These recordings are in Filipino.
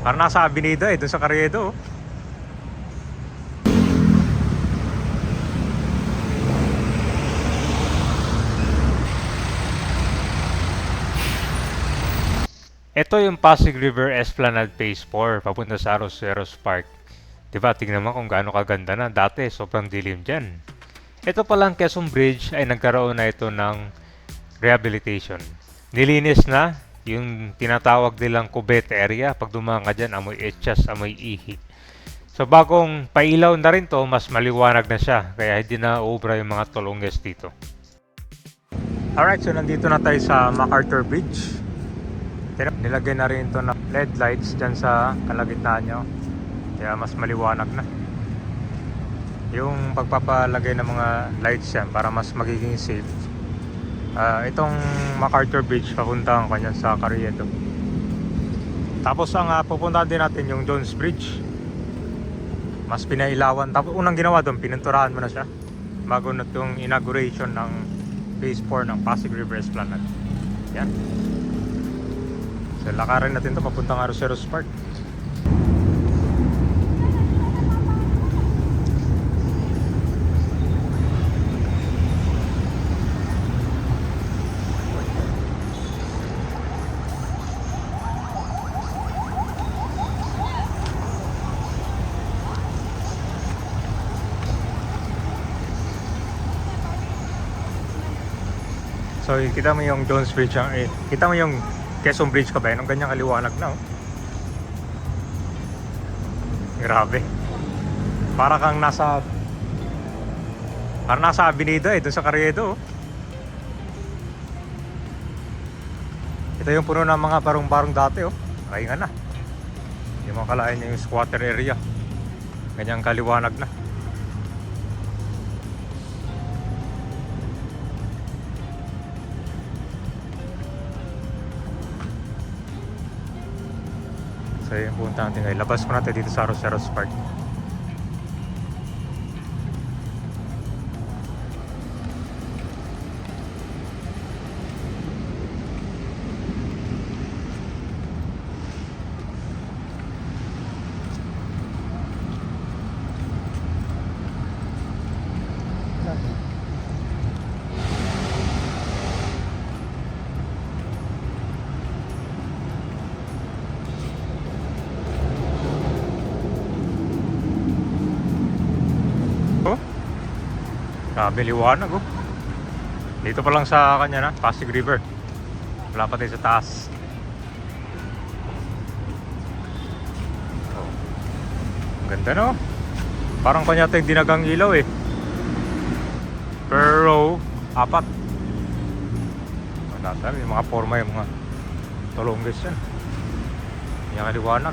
Parang nasa Avenida doon sa Carriedo. Ito yung Pasig River Esplanade Phase 4 papunta sa Arroceros Park. Diba, tingnan mo kung gaano kaganda na. Dati, sobrang dilim dyan. Ito palang Quezon Bridge ay nagkaroon na ito ng rehabilitation. Nilinis na yung tinatawag nilang Cubete area. Pag dumaan ka dyan, amoy etchas, amoy ihi. So bagong pailaw na rin to, mas maliwanag na siya. Kaya hindi na obra yung mga tulunges dito. Alright, so nandito na tayo sa MacArthur Bridge. Nilagay na rin ito na LED lights dyan sa kalagitnaan nyo. Kaya mas maliwanag na. Yung pagpapalagay ng mga lights yan para mas magiging safe. Itong MacArthur Bridge papuntahan ko yan sa Carriedo. Tapos ang pupuntahan din natin yung Jones Bridge. Mas pinailawan. Tapos unang ginawa doon, pininturahan mo na siya bago na itong inauguration ng Phase 4 ng Pasig River Esplanade. Yan. So lakarin natin ito papuntang Arroceros Park. So kita mo yung Jones Bridge, kita mo yung Quezon Bridge ka ba? Yung ganyang kaliwanag na. Grabe. Para kang nasa Avenida doon sa Carriedo. Ito yung puno ng mga barong-barong dati. Ay nga na. Hindi mo kalain yung squatter area. Ganyang kaliwanag na. So yung punta natin ngayon. Labas ko natin dito sa Arroceros Park. Grabe liwanag Dito pa lang sa kanya na, Pasig River. Wala pa tayo sa taas. Ang ganda no? Parang kanya tayong dinagang ilaw per row, 4. May mga forma yung mga tulunggis yan. Yung kaliwanag.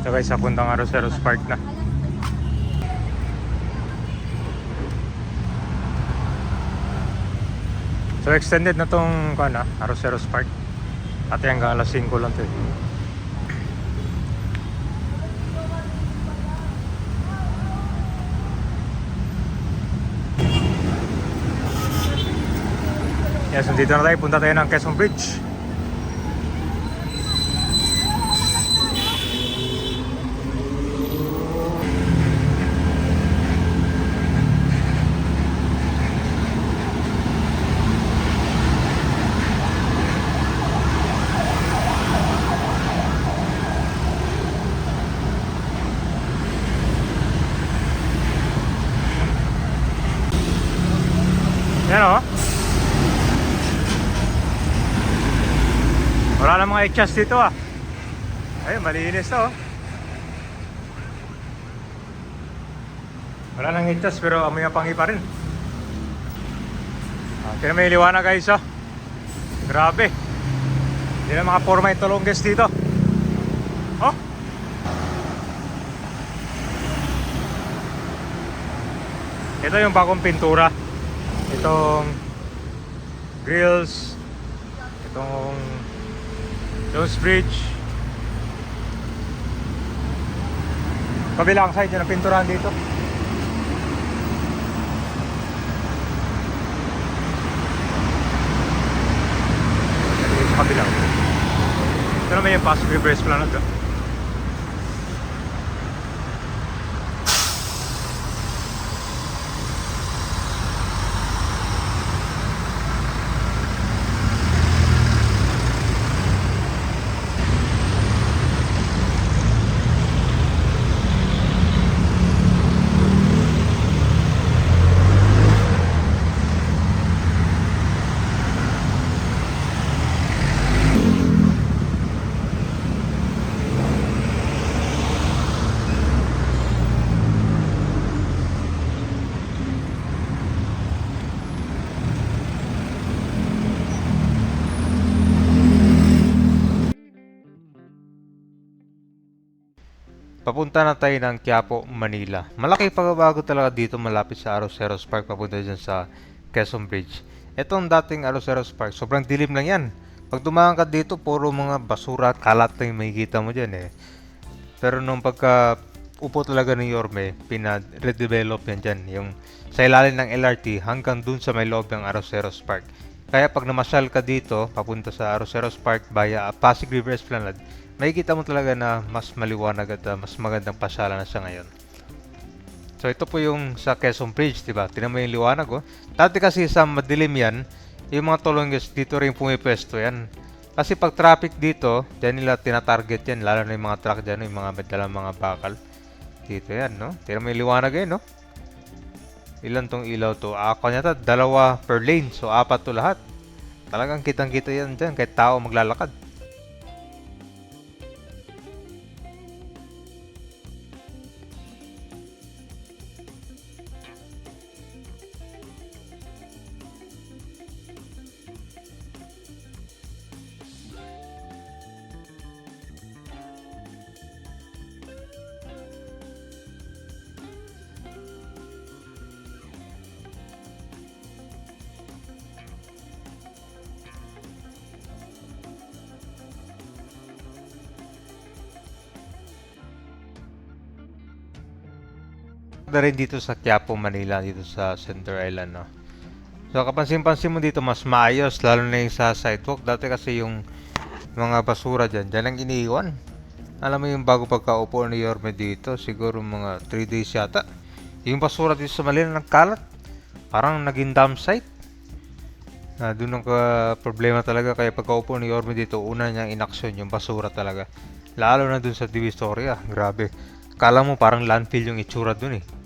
So guys, papuntang Arroceros Park na. So extended na tong Arroceros Park. Ate hanggang alas 5 lang to. Yes, dito na tayo. Punta tayo ng Quezon Bridge. Yan o. Wala na mga exhaust dito ah. Ayun, malinis to. Wala nang exhaust pero amoy ang pangi pa rin. Kaya may liwanag guys oh. Grabe. Hindi na mga forma yung tulongges dito. Oh. Ito yung bagong pintura. Itong grills. Itong Jones Bridge. Kabilang side yun ang pinturahan dito. Sa kabilang. Ito naman yung Pasig River Esplanade. Papunta na tayo ng Quiapo, Manila. Malaki pagbabago talaga dito malapit sa Arroceros Park papunta dyan sa Quezon Bridge. Itong dating Arroceros Park, sobrang dilim lang yan. Pag dumaan ka dito, puro mga basura at kalat na yung makikita mo dyan eh. Pero nung pagka upo talaga ni Yorme, pina-redevelop yan dyan. Yung sa ilalim ng LRT hanggang dun sa may loob ng Arroceros Park. Kaya pag namasyal ka dito, papunta sa Arroceros Park via Pasig River Esplanade, makikita mo talaga na mas maliwanag at mas magandang pasyalan na siya ngayon. So ito po yung sa Quezon Bridge, diba? Tingnan mo yung liwanag oh. Dati kasi sa madilim yan, yung mga tulongges dito rin pumipwesto yan. Kasi pag traffic dito, dyan nila tinatarget yan, lalo na yung mga truck dyan, yung mga madalang mga bakal. Dito yan, no? Tingnan mo yung liwanag eh, no? Ilan tong ilaw to? Ako niya dalawa per lane, so apat to lahat. Talagang kitang-kita yan dyan, kahit tao maglalakad. Na rin dito sa Quiapo, Manila, dito sa Center Island, no? So, kapansin-pansin mo dito, mas maayos, lalo na yung sa sidewalk. Dati kasi yung mga basura dyan ang iniiwan. Alam mo yung bago pagkaupo ni Yorme dito, siguro mga 3 days yata. Yung basura dito sa Manila nagkalat. Parang naging dump site. Doon ang problema talaga, kaya pagkaupo ni Yorme dito, una niyang inaksyon yung basura talaga. Lalo na dun sa Divisoria, grabe. Kala mo parang landfill yung itsura dun eh.